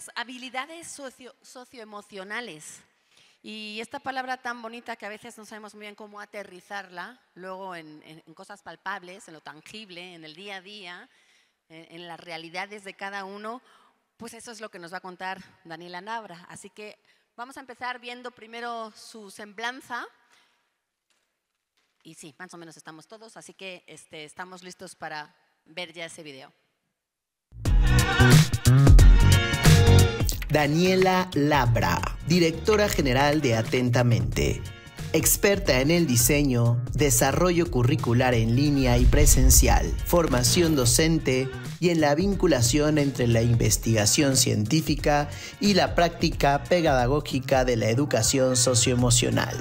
estas habilidades socioemocionales. Y esta palabra tan bonita que a veces no sabemos muy bien cómo aterrizarla, luego en cosas palpables, en lo tangible, en el día a día, en las realidades de cada uno, pues eso es lo que nos va a contar Daniela Labra. Así que vamos a empezar viendo primero su semblanza. Y sí, más o menos estamos todos, así que estamos listos para ver ya ese video. Daniela Labra, directora general de Atentamente. Experta en el diseño, desarrollo curricular en línea y presencial, formación docente y en la vinculación entre la investigación científica y la práctica pedagógica de la educación socioemocional.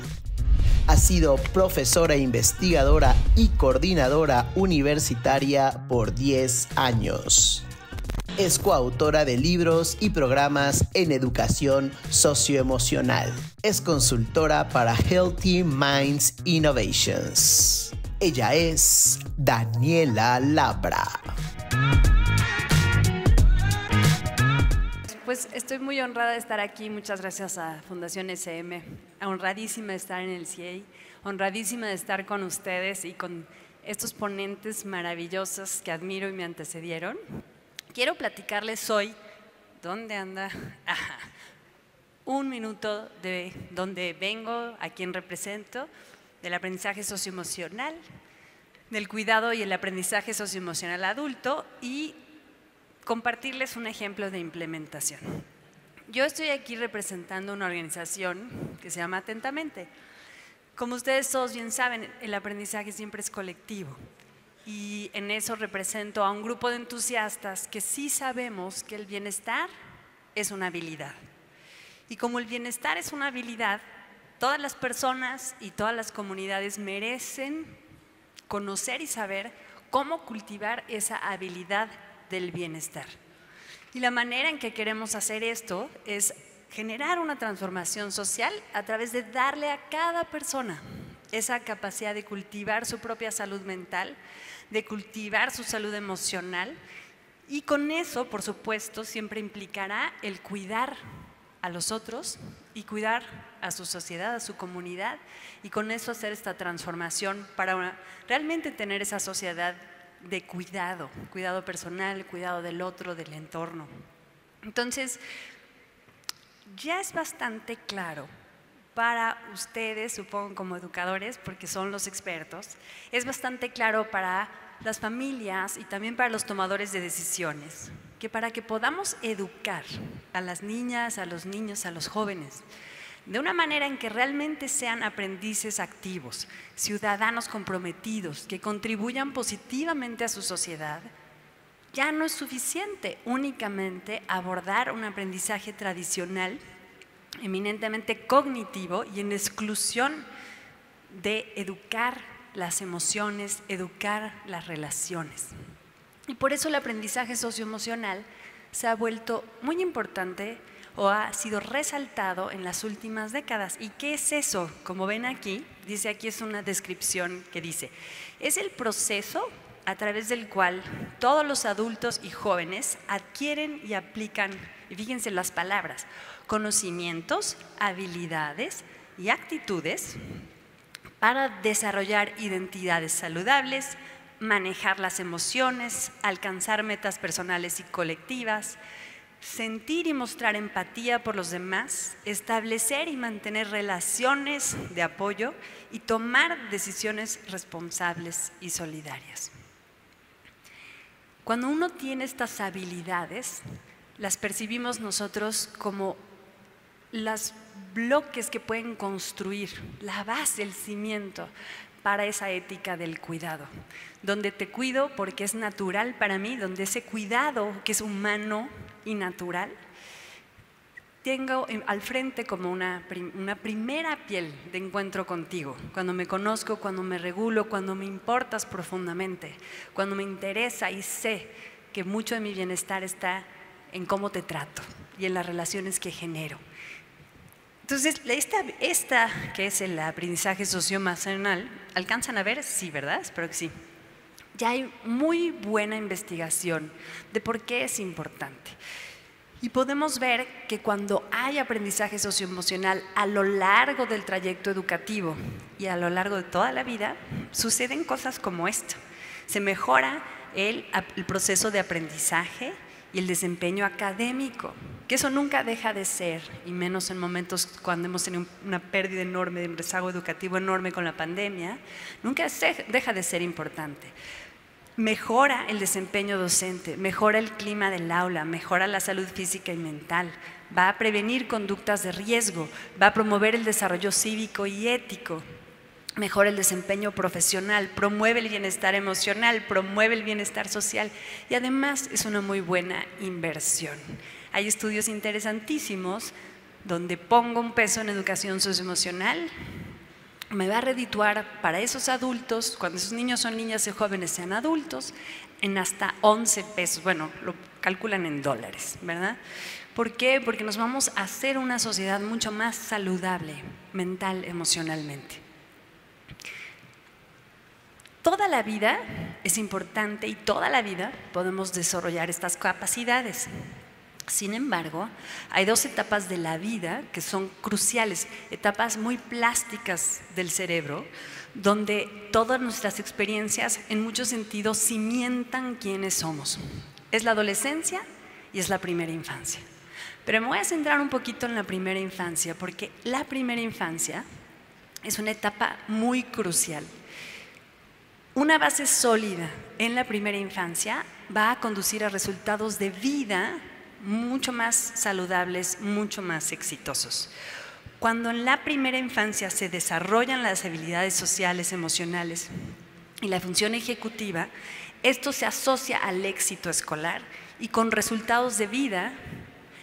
Ha sido profesora investigadora y coordinadora universitaria por 10 años. Es coautora de libros y programas en educación socioemocional. Es consultora para Healthy Minds Innovations. Ella es Daniela Labra. Pues estoy muy honrada de estar aquí. Muchas gracias a Fundación SM. Honradísima de estar en el CIEI. Honradísima de estar con ustedes y con estos ponentes maravillosos que admiro y me antecedieron. Quiero platicarles hoy, ¿dónde anda? Ajá. Un minuto de dónde vengo, a quién represento, del aprendizaje socioemocional, del cuidado y el aprendizaje socioemocional adulto y compartirles un ejemplo de implementación. Yo estoy aquí representando una organización que se llama Atentamente. Como ustedes todos bien saben, el aprendizaje siempre es colectivo. Y en eso represento a un grupo de entusiastas que sí sabemos que el bienestar es una habilidad. Y como el bienestar es una habilidad, todas las personas y todas las comunidades merecen conocer y saber cómo cultivar esa habilidad del bienestar. Y la manera en que queremos hacer esto es generar una transformación social a través de darle a cada persona esa capacidad de cultivar su propia salud mental, de cultivar su salud emocional, y con eso, por supuesto, siempre implicará el cuidar a los otros y cuidar a su sociedad, a su comunidad, y con eso hacer esta transformación para realmente tener esa sociedad de cuidado, cuidado personal, cuidado del otro, del entorno. Entonces, ya es bastante claro para ustedes, supongo como educadores, porque son los expertos, es bastante claro para las familias y también para los tomadores de decisiones, que para que podamos educar a las niñas, a los niños, a los jóvenes, de una manera en que realmente sean aprendices activos, ciudadanos comprometidos, que contribuyan positivamente a su sociedad, ya no es suficiente únicamente abordar un aprendizaje tradicional, eminentemente cognitivo y en exclusión de educar las emociones, educar las relaciones. Y por eso el aprendizaje socioemocional se ha vuelto muy importante o ha sido resaltado en las últimas décadas. ¿Y qué es eso? Como ven aquí, dice aquí es una descripción que dice, es el proceso a través del cual todos los adultos y jóvenes adquieren y aplican, y fíjense las palabras, conocimientos, habilidades y actitudes para desarrollar identidades saludables, manejar las emociones, alcanzar metas personales y colectivas, sentir y mostrar empatía por los demás, establecer y mantener relaciones de apoyo y tomar decisiones responsables y solidarias. Cuando uno tiene estas habilidades, las percibimos nosotros como los bloques que pueden construir la base, el cimiento para esa ética del cuidado, donde te cuido porque es natural para mí, donde ese cuidado que es humano y natural, tengo al frente como una primera piel de encuentro contigo, cuando me conozco, cuando me regulo, cuando me importas profundamente, cuando me interesa y sé que mucho de mi bienestar está en cómo te trato y en las relaciones que genero. Entonces, esta que es el aprendizaje socioemocional, ¿alcanzan a ver? Sí, ¿verdad? Espero que sí. Ya hay muy buena investigación de por qué es importante. Y podemos ver que cuando hay aprendizaje socioemocional a lo largo del trayecto educativo y a lo largo de toda la vida, suceden cosas como esto. Se mejora el proceso de aprendizaje y el desempeño académico, que eso nunca deja de ser, y menos en momentos cuando hemos tenido una pérdida enorme, de un rezago educativo enorme con la pandemia, nunca deja de ser importante. Mejora el desempeño docente, mejora el clima del aula, mejora la salud física y mental, va a prevenir conductas de riesgo, va a promover el desarrollo cívico y ético, mejora el desempeño profesional, promueve el bienestar emocional, promueve el bienestar social y además es una muy buena inversión. Hay estudios interesantísimos donde pongo un peso en educación socioemocional, me va a redituar para esos adultos, cuando esos niños son niñas y jóvenes sean adultos, en hasta 11 pesos, bueno, lo calculan en dólares, ¿verdad? ¿Por qué? Porque nos vamos a hacer una sociedad mucho más saludable, mental, emocionalmente. Toda la vida es importante y toda la vida podemos desarrollar estas capacidades. Sin embargo, hay dos etapas de la vida que son cruciales, etapas muy plásticas del cerebro, donde todas nuestras experiencias en muchos sentidos cimientan quiénes somos. Es la adolescencia y es la primera infancia. Pero me voy a centrar un poquito en la primera infancia, porque la primera infancia es una etapa muy crucial. Una base sólida en la primera infancia va a conducir a resultados de vida mucho más saludables, mucho más exitosos. Cuando en la primera infancia se desarrollan las habilidades sociales, emocionales y la función ejecutiva, esto se asocia al éxito escolar y con resultados de vida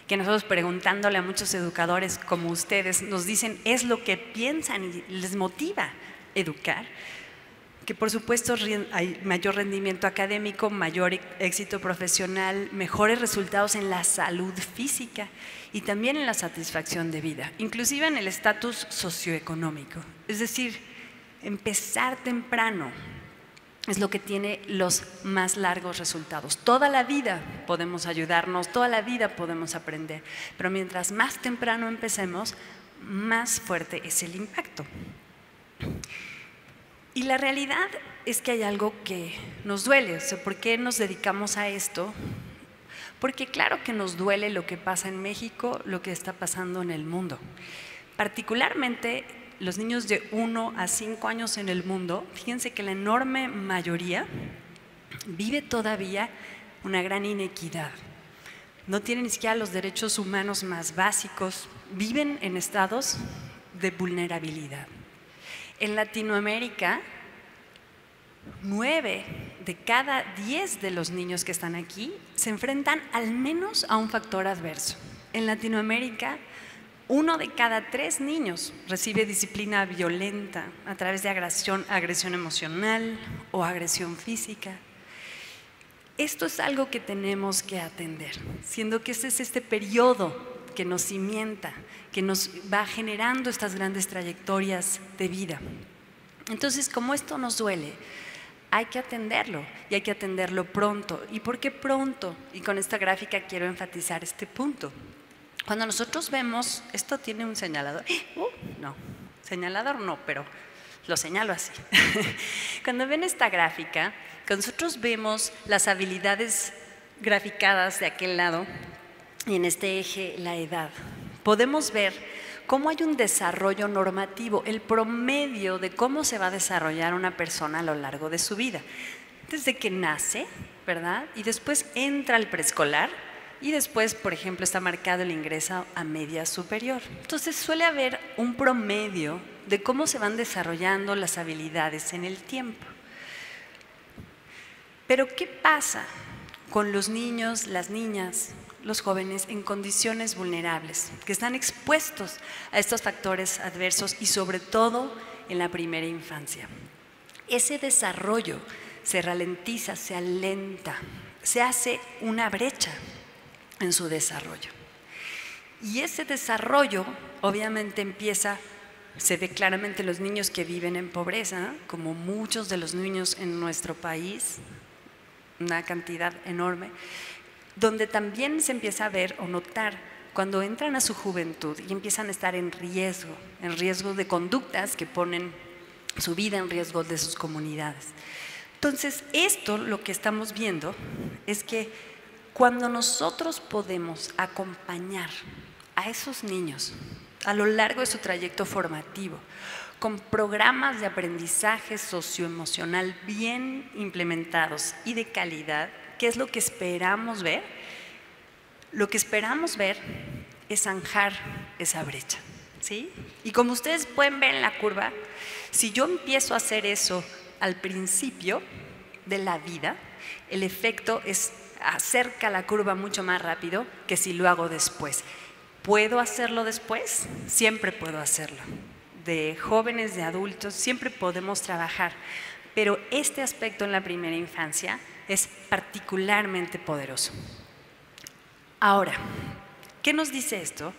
que nosotros, preguntándole a muchos educadores como ustedes, nos dicen es lo que piensan y les motiva educar, que por supuesto hay mayor rendimiento académico, mayor éxito profesional, mejores resultados en la salud física y también en la satisfacción de vida, inclusive en el estatus socioeconómico. Es decir, empezar temprano es lo que tiene los más largos resultados. Toda la vida podemos ayudarnos, toda la vida podemos aprender, pero mientras más temprano empecemos, más fuerte es el impacto. Y la realidad es que hay algo que nos duele. O sea, ¿por qué nos dedicamos a esto? Porque claro que nos duele lo que pasa en México, lo que está pasando en el mundo. Particularmente los niños de 1 a 5 años en el mundo, fíjense que la enorme mayoría vive todavía una gran inequidad. No tienen ni siquiera los derechos humanos más básicos, viven en estados de vulnerabilidad. En Latinoamérica, 9 de cada 10 de los niños que están aquí se enfrentan al menos a un factor adverso. En Latinoamérica, 1 de cada 3 niños recibe disciplina violenta a través de agresión emocional o agresión física. Esto es algo que tenemos que atender, siendo que este es este periodo que nos cimienta, que nos va generando estas grandes trayectorias de vida. Entonces, como esto nos duele, hay que atenderlo y hay que atenderlo pronto. ¿Y por qué pronto? Y con esta gráfica quiero enfatizar este punto. Cuando nosotros vemos, esto tiene un señalador, no, señalador no, pero lo señalo así. Cuando ven esta gráfica, nosotros vemos las habilidades graficadas de aquel lado y en este eje la edad. Podemos ver cómo hay un desarrollo normativo, el promedio de cómo se va a desarrollar una persona a lo largo de su vida. Desde que nace, ¿verdad? Y después entra al preescolar y después, por ejemplo, está marcado el ingreso a media superior. Entonces suele haber un promedio de cómo se van desarrollando las habilidades en el tiempo. Pero ¿qué pasa con los niños, las niñas, los jóvenes en condiciones vulnerables, que están expuestos a estos factores adversos y sobre todo en la primera infancia? Ese desarrollo se ralentiza, se alenta, se hace una brecha en su desarrollo. Y ese desarrollo obviamente se ve claramente en los niños que viven en pobreza, como muchos de los niños en nuestro país, una cantidad enorme. donde también se empieza a ver o notar cuando entran a su juventud y empiezan a estar en riesgo de conductas que ponen su vida en riesgo de sus comunidades. Entonces, esto lo que estamos viendo es que cuando nosotros podemos acompañar a esos niños a lo largo de su trayecto formativo, con programas de aprendizaje socioemocional bien implementados y de calidad, ¿qué es lo que esperamos ver? Lo que esperamos ver es zanjar esa brecha, ¿sí? Y como ustedes pueden ver en la curva, si yo empiezo a hacer eso al principio de la vida, el efecto es acerca la curva mucho más rápido que si lo hago después. ¿Puedo hacerlo después? Siempre puedo hacerlo. De jóvenes, de adultos, siempre podemos trabajar. Pero este aspecto en la primera infancia es particularmente poderoso. Ahora, ¿qué nos dice esto?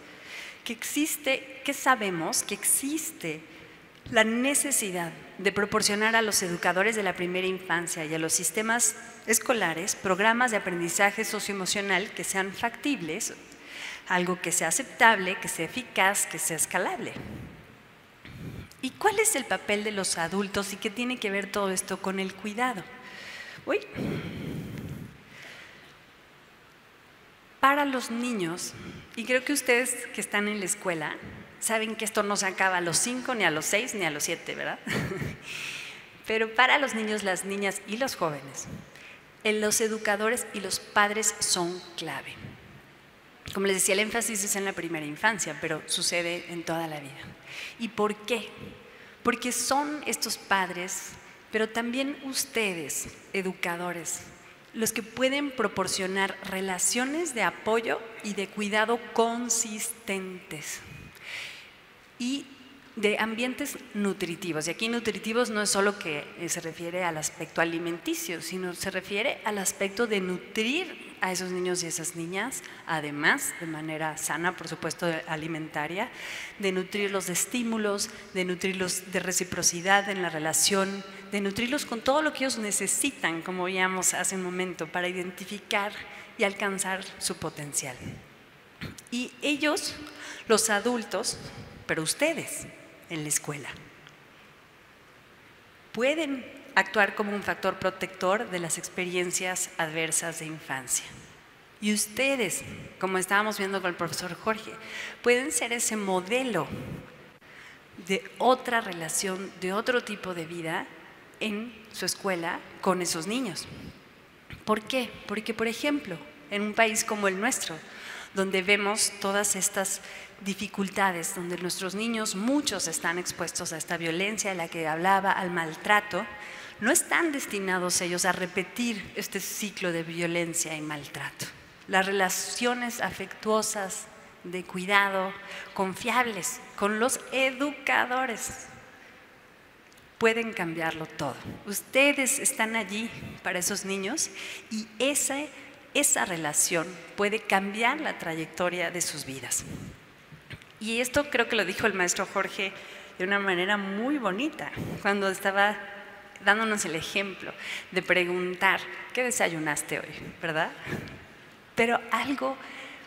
Que sabemos que existe la necesidad de proporcionar a los educadores de la primera infancia y a los sistemas escolares programas de aprendizaje socioemocional que sean factibles, algo que sea aceptable, que sea eficaz, que sea escalable. ¿Y cuál es el papel de los adultos y qué tiene que ver todo esto con el cuidado? Para los niños, y creo que ustedes que están en la escuela saben que esto no se acaba a los 5, ni a los 6, ni a los 7, ¿verdad? Pero para los niños, las niñas y los jóvenes, los educadores y los padres son clave. Como les decía, el énfasis es en la primera infancia, pero sucede en toda la vida. ¿Y por qué? Porque son estos padres, pero también ustedes, educadores, los que pueden proporcionar relaciones de apoyo y de cuidado consistentes y de ambientes nutritivos. Y aquí nutritivos no es solo que se refiere al aspecto alimenticio, sino se refiere al aspecto de nutrir a esos niños y esas niñas, además de manera sana, por supuesto, alimentaria, de nutrirlos de estímulos, de nutrirlos de reciprocidad en la relación, de nutrirlos con todo lo que ellos necesitan, como veíamos hace un momento, para identificar y alcanzar su potencial. Y ellos, los adultos, pero ustedes en la escuela, pueden actuar como un factor protector de las experiencias adversas de infancia. Y ustedes, como estábamos viendo con el profesor Jorge, pueden ser ese modelo de otra relación, de otro tipo de vida en su escuela con esos niños. ¿Por qué? Porque, por ejemplo, en un país como el nuestro, donde vemos todas estas dificultades, donde nuestros niños, muchos están expuestos a esta violencia de la que hablaba, al maltrato, no están destinados ellos a repetir este ciclo de violencia y maltrato. Las relaciones afectuosas, de cuidado, confiables, con los educadores, pueden cambiarlo todo. Ustedes están allí para esos niños y esa relación puede cambiar la trayectoria de sus vidas. Y esto creo que lo dijo el maestro Jorge de una manera muy bonita, cuando estaba dándonos el ejemplo de preguntar, ¿qué desayunaste hoy? ¿Verdad? Pero algo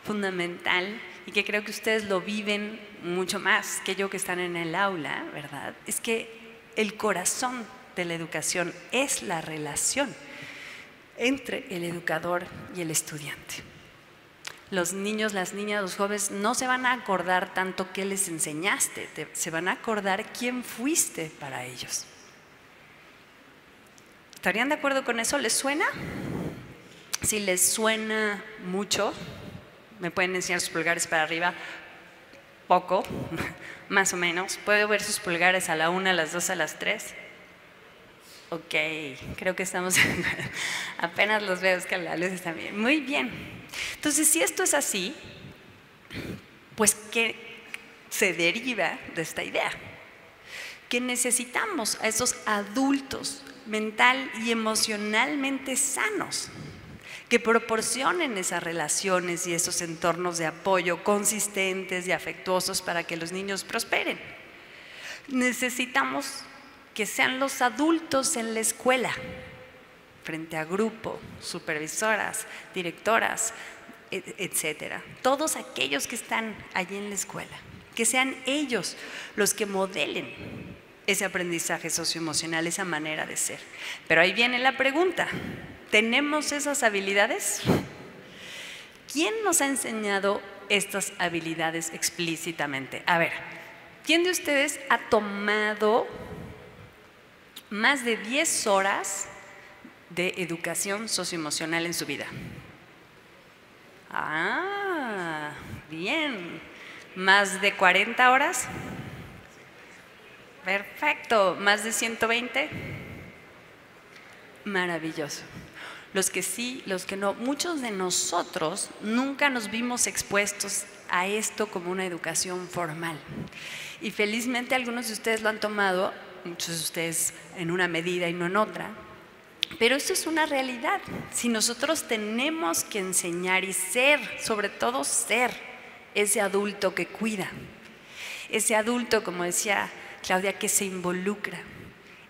fundamental, y que creo que ustedes lo viven mucho más que yo que están en el aula, ¿verdad? Es que el corazón de la educación es la relación entre el educador y el estudiante. Los niños, las niñas, los jóvenes no se van a acordar tanto qué les enseñaste, se van a acordar quién fuiste para ellos. ¿Estarían de acuerdo con eso? ¿Les suena? Si les suena mucho, me pueden enseñar sus pulgares para arriba. Poco, más o menos. ¿Puedo ver sus pulgares a la 1, a las 2, a las 3? Ok, creo que estamos, apenas los veo, es que la luz está bien. Muy bien. Entonces, si esto es así, pues ¿qué se deriva de esta idea? Que necesitamos a esos adultos mental y emocionalmente sanos, que proporcionen esas relaciones y esos entornos de apoyo consistentes y afectuosos para que los niños prosperen. Necesitamos que sean los adultos en la escuela frente a grupo, supervisoras, directoras, etcétera. Todos aquellos que están allí en la escuela, que sean ellos los que modelen ese aprendizaje socioemocional, esa manera de ser. Pero ahí viene la pregunta, ¿tenemos esas habilidades? ¿Quién nos ha enseñado estas habilidades explícitamente? A ver, ¿quién de ustedes ha tomado más de 10 horas de educación socioemocional en su vida? Ah, bien. ¿Más de 40 horas? Perfecto. ¿Más de 120? Maravilloso. Los que sí, los que no. Muchos de nosotros nunca nos vimos expuestos a esto como una educación formal. Y felizmente algunos de ustedes lo han tomado, muchos de ustedes en una medida y no en otra. Pero esto es una realidad. Si nosotros tenemos que enseñar y ser, sobre todo ser, ese adulto que cuida, ese adulto, como decía Claudia, que se involucra,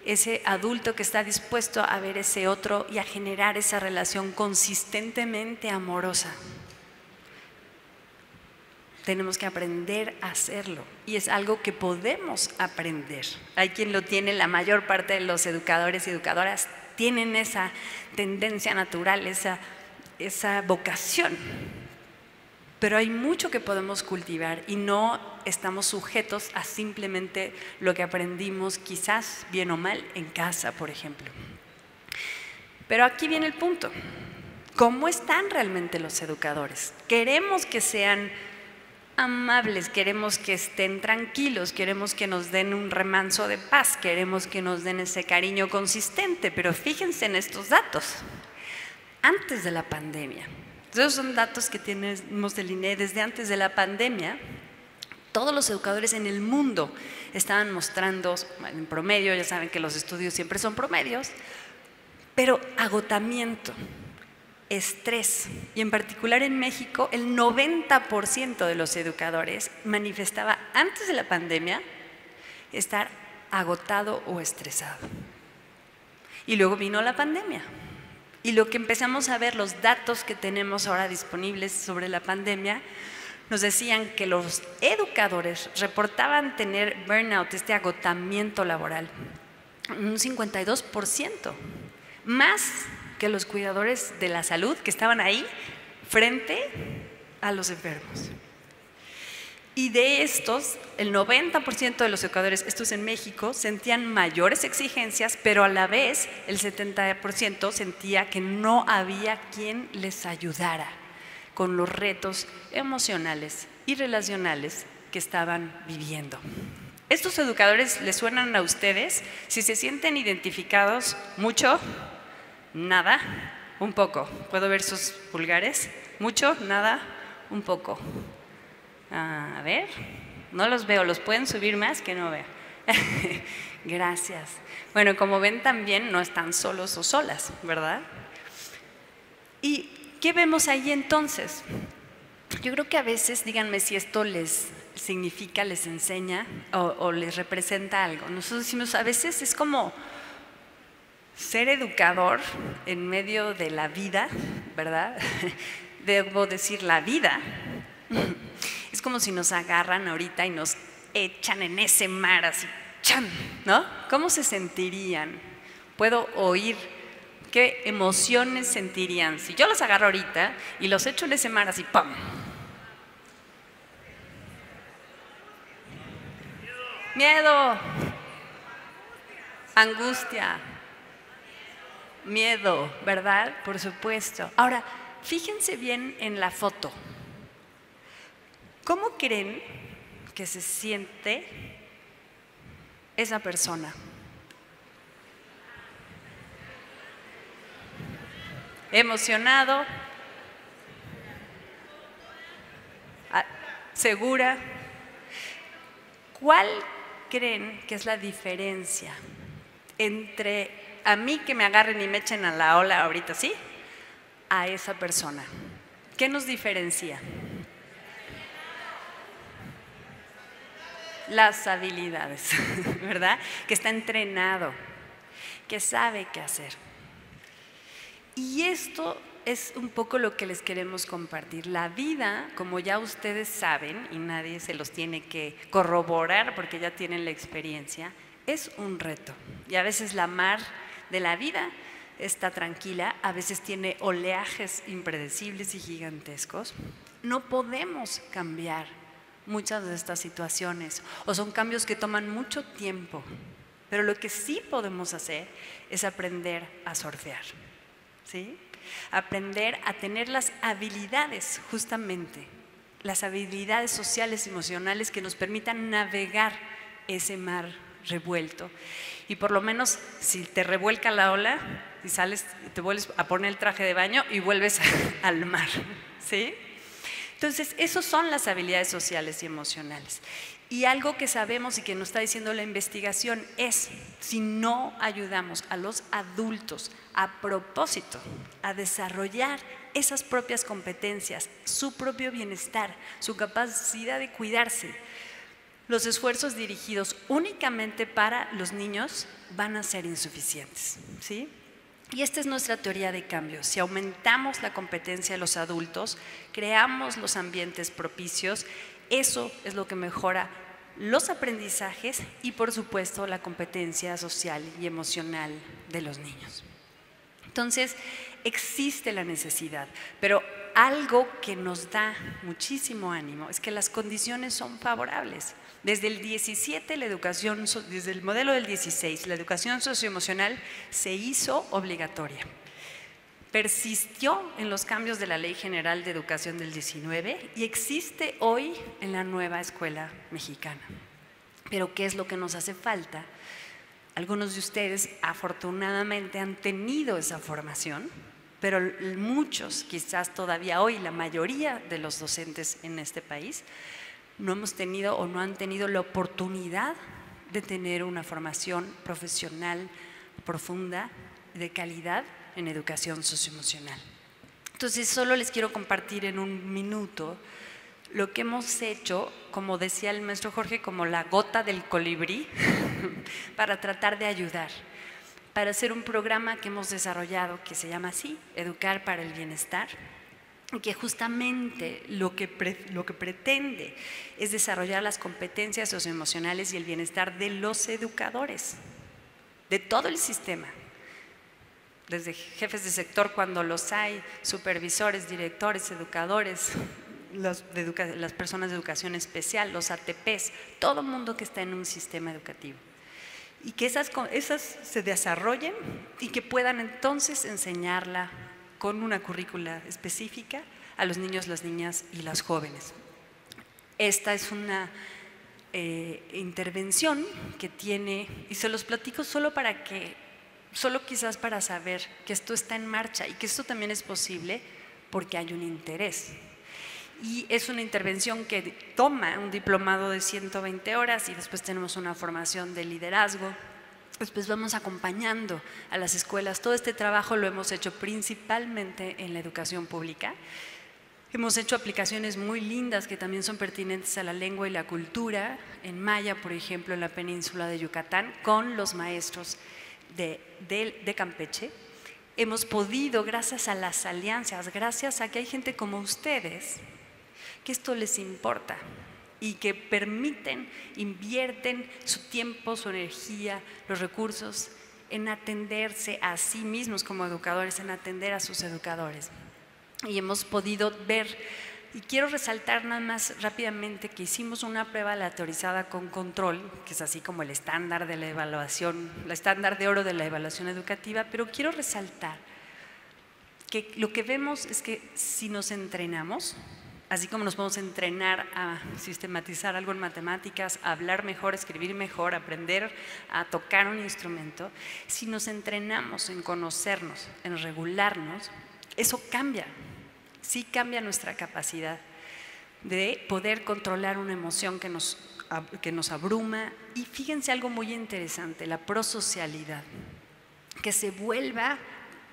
ese adulto que está dispuesto a ver ese otro y a generar esa relación consistentemente amorosa. Tenemos que aprender a hacerlo y es algo que podemos aprender. Hay quien lo tiene, la mayor parte de los educadores y educadoras tienen esa tendencia natural, esa vocación. Pero hay mucho que podemos cultivar y no estamos sujetos a simplemente lo que aprendimos, quizás bien o mal, en casa, por ejemplo. Pero aquí viene el punto. ¿Cómo están realmente los educadores? Queremos que sean amables, queremos que estén tranquilos, queremos que nos den un remanso de paz, queremos que nos den ese cariño consistente, pero fíjense en estos datos. Antes de la pandemia, esos son datos que tenemos del INEGI desde antes de la pandemia, todos los educadores en el mundo estaban mostrando, en promedio, ya saben que los estudios siempre son promedios, pero agotamiento, estrés, y en particular en México el 90% de los educadores manifestaba antes de la pandemia estar agotado o estresado. Y luego vino la pandemia y lo que empezamos a ver, los datos que tenemos ahora disponibles sobre la pandemia, nos decían que los educadores reportaban tener burnout, este agotamiento laboral, un 52%, más que los cuidadores de la salud que estaban ahí frente a los enfermos. Y de estos, el 90% de los educadores, estos en México, sentían mayores exigencias, pero a la vez el 70% sentía que no había quien les ayudara con los retos emocionales y relacionales que estaban viviendo. ¿Estos educadores les suenan a ustedes? Si se sienten identificados, mucho, nada, un poco. ¿Puedo ver sus pulgares? Mucho, nada, un poco. A ver, no los veo, ¿los pueden subir más? Que no veo. Gracias. Bueno, como ven también no están solos o solas, ¿verdad? ¿Y qué vemos ahí entonces? Yo creo que a veces, díganme si esto les significa, les enseña o les representa algo. Nosotros decimos, a veces es como ser educador en medio de la vida, ¿verdad? Debo decir la vida. Es como si nos agarran ahorita y nos echan en ese mar así, ¡chan! ¿No? ¿Cómo se sentirían? Puedo oír qué emociones sentirían si yo los agarro ahorita y los echo en ese mar así, ¡pum! Miedo, angustia, miedo, ¿verdad? Por supuesto. Ahora, fíjense bien en la foto. ¿Cómo creen que se siente esa persona? ¿Emocionado? ¿Segura? ¿Cuál creen que es la diferencia entre a mí que me agarren y me echen a la ola ahorita, ¿sí? A esa persona? ¿Qué nos diferencia? Las habilidades, ¿verdad? Que está entrenado, que sabe qué hacer. Y esto es un poco lo que les queremos compartir. La vida, como ya ustedes saben, y nadie se los tiene que corroborar porque ya tienen la experiencia, es un reto. Y a veces la mar de la vida está tranquila, a veces tiene oleajes impredecibles y gigantescos. No podemos cambiar muchas de estas situaciones, o son cambios que toman mucho tiempo, pero lo que sí podemos hacer es aprender a surfear, ¿sí? Aprender a tener las habilidades, justamente, las habilidades sociales y emocionales que nos permitan navegar ese mar revuelto. Y por lo menos si te revuelca la ola y sales, te vuelves a poner el traje de baño y vuelves al mar, ¿sí? Entonces, esas son las habilidades sociales y emocionales. Y algo que sabemos y que nos está diciendo la investigación es, si no ayudamos a los adultos a propósito a desarrollar esas propias competencias, su propio bienestar, su capacidad de cuidarse, los esfuerzos dirigidos únicamente para los niños van a ser insuficientes, ¿sí? Y esta es nuestra teoría de cambio. Si aumentamos la competencia de los adultos, creamos los ambientes propicios, eso es lo que mejora los aprendizajes y, por supuesto, la competencia social y emocional de los niños. Entonces, existe la necesidad, pero algo que nos da muchísimo ánimo es que las condiciones son favorables. Desde el 17, desde el modelo del 16, la educación socioemocional se hizo obligatoria. Persistió en los cambios de la Ley General de Educación del 19 y existe hoy en la nueva escuela mexicana. Pero ¿qué es lo que nos hace falta? Algunos de ustedes afortunadamente han tenido esa formación, pero muchos, quizás todavía hoy, la mayoría de los docentes en este país, no hemos tenido o no han tenido la oportunidad de tener una formación profesional profunda, de calidad, en educación socioemocional. Entonces, solo les quiero compartir en un minuto lo que hemos hecho, como decía el maestro Jorge, como la gota del colibrí, para tratar de ayudar, para hacer un programa que hemos desarrollado que se llama así, Educar para el Bienestar, y que justamente lo que pretende es desarrollar las competencias socioemocionales y el bienestar de los educadores, de todo el sistema, desde jefes de sector cuando los hay, supervisores, directores, educadores, las personas de educación especial, los ATPs, todo el mundo que está en un sistema educativo. Y que esas se desarrollen y que puedan entonces enseñarla con una currícula específica a los niños, las niñas y las jóvenes. Esta es una intervención que tiene, y se los platico solo quizás para saber que esto está en marcha y que esto también es posible porque hay un interés. Y es una intervención que toma un diplomado de 120 horas y después tenemos una formación de liderazgo. Después vamos acompañando a las escuelas. Todo este trabajo lo hemos hecho principalmente en la educación pública. Hemos hecho aplicaciones muy lindas que también son pertinentes a la lengua y la cultura, en maya, por ejemplo, en la península de Yucatán, con los maestros de Campeche. Hemos podido, gracias a las alianzas, gracias a que hay gente como ustedes, que esto les importa y que invierten su tiempo, su energía, los recursos en atenderse a sí mismos como educadores, en atender a sus educadores. Y hemos podido ver, y quiero resaltar nada más rápidamente que hicimos una prueba aleatorizada con control, que es así como el estándar de la evaluación, el estándar de oro de la evaluación educativa, pero quiero resaltar que lo que vemos es que si nos entrenamos, así como nos podemos entrenar a sistematizar algo en matemáticas, a hablar mejor, a escribir mejor, a aprender a tocar un instrumento, si nos entrenamos en conocernos, en regularnos, eso cambia, sí cambia nuestra capacidad de poder controlar una emoción que nos abruma. Y fíjense algo muy interesante, la prosocialidad, que se vuelva,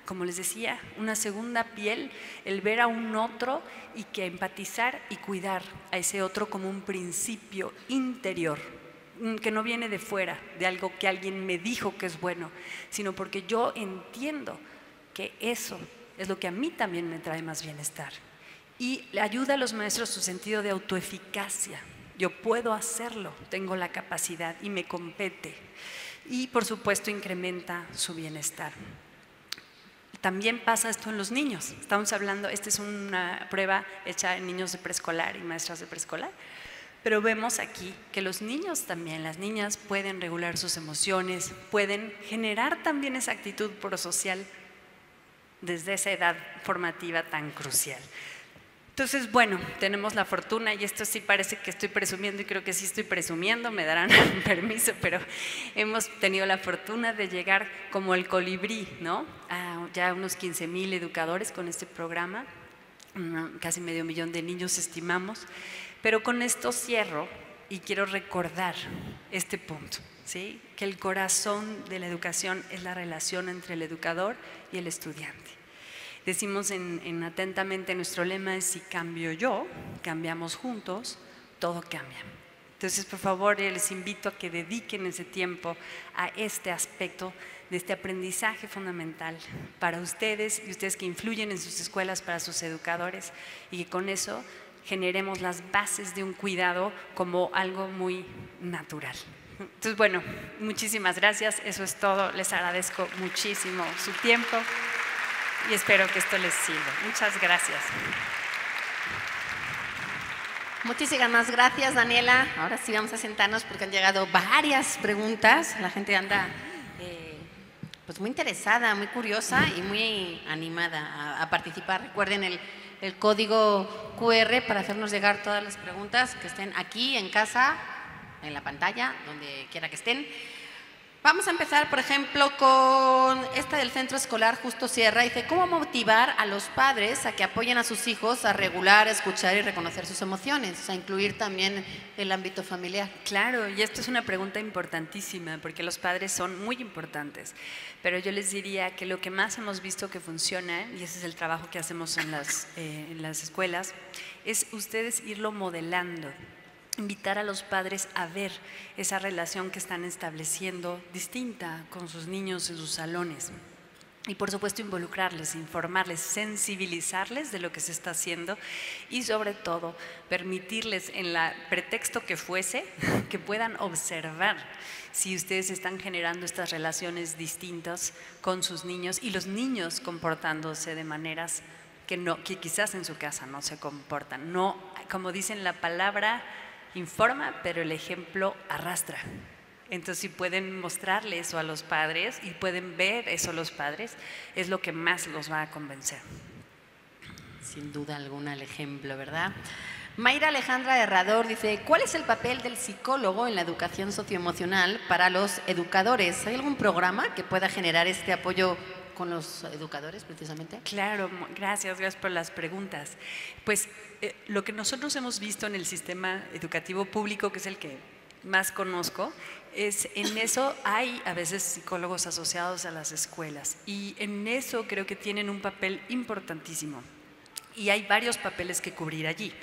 como les decía, una segunda piel, el ver a un otro y que empatizar y cuidar a ese otro como un principio interior, que no viene de fuera, de algo que alguien me dijo que es bueno, sino porque yo entiendo que eso es lo que a mí también me trae más bienestar. Y le ayuda a los maestros su sentido de autoeficacia. Yo puedo hacerlo, tengo la capacidad y me compete. Y por supuesto incrementa su bienestar. También pasa esto en los niños. Estamos hablando, esta es una prueba hecha en niños de preescolar y maestras de preescolar, pero vemos aquí que los niños también, las niñas pueden regular sus emociones, pueden generar también esa actitud prosocial desde esa edad formativa tan crucial. Entonces, bueno, tenemos la fortuna, y esto sí parece que estoy presumiendo, y creo que sí estoy presumiendo, me darán permiso, pero hemos tenido la fortuna de llegar como el colibrí, ¿no? A ya unos 15,000 educadores con este programa, casi 500,000 de niños estimamos, pero con esto cierro y quiero recordar este punto, ¿sí? Que el corazón de la educación es la relación entre el educador y el estudiante. Decimos en Atentamente, nuestro lema es: si cambio yo, cambiamos juntos, todo cambia. Entonces, por favor, les invito a que dediquen ese tiempo a este aspecto de este aprendizaje fundamental para ustedes y ustedes que influyen en sus escuelas, para sus educadores, y que con eso generemos las bases de un cuidado como algo muy natural. Entonces, bueno, muchísimas gracias, eso es todo, les agradezco muchísimo su tiempo y espero que esto les sirva. Muchas gracias. Muchísimas gracias, Daniela. Ahora sí vamos a sentarnos porque han llegado varias preguntas. La gente anda pues muy interesada, muy curiosa y muy animada a participar. Recuerden el código QR para hacernos llegar todas las preguntas que estén aquí en casa, en la pantalla, donde quiera que estén. Vamos a empezar, por ejemplo, con esta del Centro Escolar Justo Sierra. Dice: ¿cómo motivar a los padres a que apoyen a sus hijos a regular, escuchar y reconocer sus emociones? A incluir también el ámbito familiar. Claro, y esto es una pregunta importantísima, porque los padres son muy importantes. Pero yo les diría que lo que más hemos visto que funciona, y ese es el trabajo que hacemos en las escuelas, es ustedes irlo modelando. Invitar a los padres a ver esa relación que están estableciendo distinta con sus niños en sus salones. Y por supuesto involucrarles, informarles, sensibilizarles de lo que se está haciendo y sobre todo permitirles, en el pretexto que fuese, que puedan observar si ustedes están generando estas relaciones distintas con sus niños y los niños comportándose de maneras que quizás en su casa no se comportan. No, como dicen la palabra, informa, pero el ejemplo arrastra. Entonces, si pueden mostrarle eso a los padres y pueden ver eso a los padres, es lo que más los va a convencer. Sin duda alguna el ejemplo, ¿verdad? Mayra Alejandra Herrador dice: ¿cuál es el papel del psicólogo en la educación socioemocional para los educadores? ¿Hay algún programa que pueda generar este apoyo con los educadores precisamente? Claro, gracias por las preguntas. Pues lo que nosotros hemos visto en el sistema educativo público, que es el que más conozco, es en eso hay a veces psicólogos asociados a las escuelas y en eso creo que tienen un papel importantísimo y hay varios papeles que cubrir allí.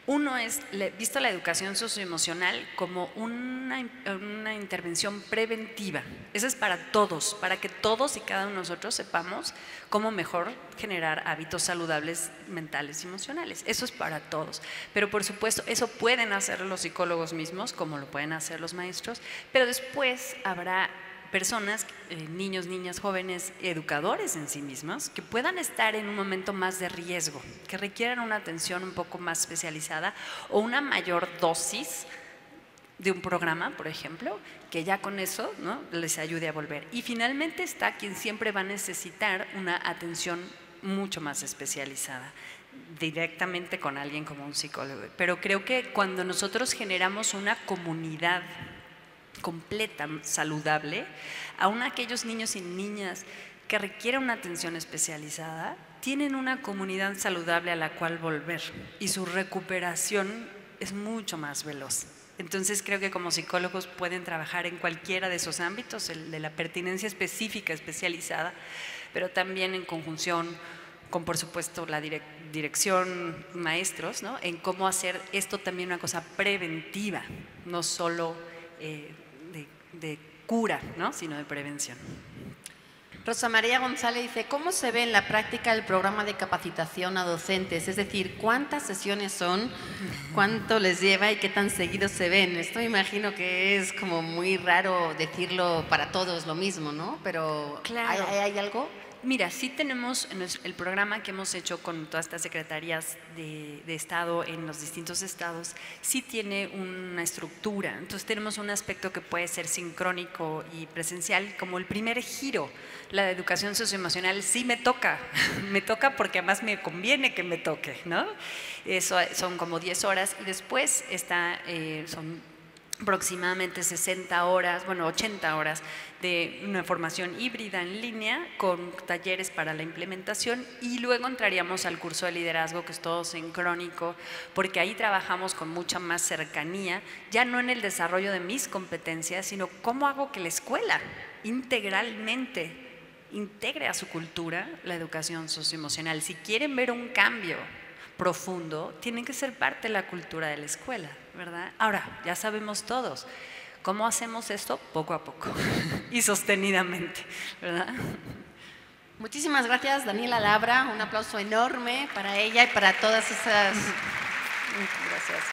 Uno es, visto la educación socioemocional como una intervención preventiva. Eso es para todos, para que todos y cada uno de nosotros sepamos cómo mejor generar hábitos saludables mentales y emocionales. Eso es para todos. Pero por supuesto, eso pueden hacer los psicólogos mismos, como lo pueden hacer los maestros, pero después habrá personas, niños, niñas, jóvenes, educadores en sí mismos, que puedan estar en un momento más de riesgo, que requieran una atención un poco más especializada o una mayor dosis de un programa, por ejemplo, que ya con eso, ¿no?, les ayude a volver. Y finalmente está quien siempre va a necesitar una atención mucho más especializada, directamente con alguien como un psicólogo. Pero creo que cuando nosotros generamos una comunidad completa, saludable, aún aquellos niños y niñas que requieren una atención especializada, tienen una comunidad saludable a la cual volver y su recuperación es mucho más veloz. Entonces creo que como psicólogos pueden trabajar en cualquiera de esos ámbitos, el de la pertinencia específica, especializada, pero también en conjunción con, por supuesto, la dirección, maestros, ¿no?, en cómo hacer esto también una cosa preventiva, no solo de cura, ¿no?, sino de prevención. Rosa María González dice, ¿cómo se ve en la práctica el programa de capacitación a docentes? Es decir, ¿cuántas sesiones son? ¿Cuánto les lleva y qué tan seguidos se ven? Esto me imagino que es como muy raro decirlo para todos lo mismo, ¿no? Pero Claro. ¿hay algo? Mira, sí tenemos el programa que hemos hecho con todas estas secretarías de Estado en los distintos estados, sí tiene una estructura. Entonces tenemos un aspecto que puede ser sincrónico y presencial, como el primer giro. La educación socioemocional sí me toca porque además me conviene que me toque, ¿no? Eso son como 10 horas y después son aproximadamente 60 horas, bueno, 80 horas de una formación híbrida en línea con talleres para la implementación y luego entraríamos al curso de liderazgo, que es todo sincrónico, porque ahí trabajamos con mucha más cercanía, ya no en el desarrollo de mis competencias, sino cómo hago que la escuela integralmente integre a su cultura la educación socioemocional. Si quieren ver un cambio profundo, tienen que ser parte de la cultura de la escuela, ¿verdad? Ahora, ya sabemos todos, ¿cómo hacemos esto? Poco a poco y sostenidamente, ¿verdad? Muchísimas gracias, Daniela Labra. Un aplauso enorme para ella y para todas esas... Gracias.